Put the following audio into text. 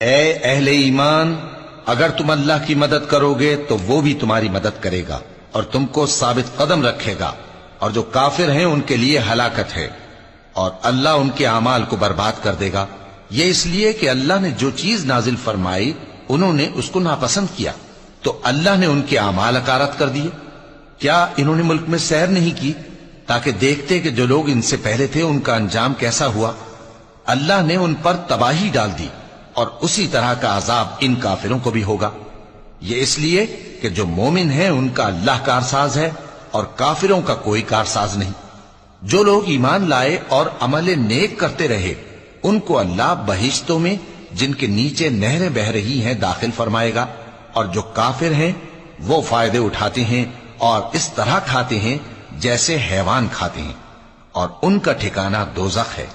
اے اہل ایمان، اگر تم اللہ کی مدد کرو گے تو وہ بھی تمہاری مدد کرے گا اور تم کو ثابت قدم رکھے گا، اور جو کافر ہیں ان کے لیے ہلاکت ہے، اور اللہ ان کے اعمال کو برباد کر دے گا۔ یہ اس لیے کہ اللہ نے جو چیز نازل فرمائی انہوں نے اس کو ناپسند کیا، تو اللہ نے ان کے اعمال اکارت کر دیے۔ کیا انہوں نے ملک میں سیر نہیں کی تاکہ دیکھتے کہ جو لوگ ان سے پہلے تھے ان کا انجام کیسا ہوا؟ اللہ نے ان پر تباہی ڈال دی، اور اسی طرح کا عذاب ان کافروں کو بھی ہوگا۔ یہ اس لیے کہ جو مومن ہیں ان کا اللہ کارساز ہے اور کافروں کا کوئی کارساز نہیں۔ جو لوگ ایمان لائے اور عمل نیک کرتے رہے ان کو اللہ بہشتوں میں جن کے نیچے نہریں بہ رہی ہیں داخل فرمائے گا، اور جو کافر ہیں وہ فائدے اٹھاتے ہیں اور اس طرح کھاتے ہیں جیسے حیوان کھاتے ہیں، اور ان کا ٹھکانہ دوزخ ہے۔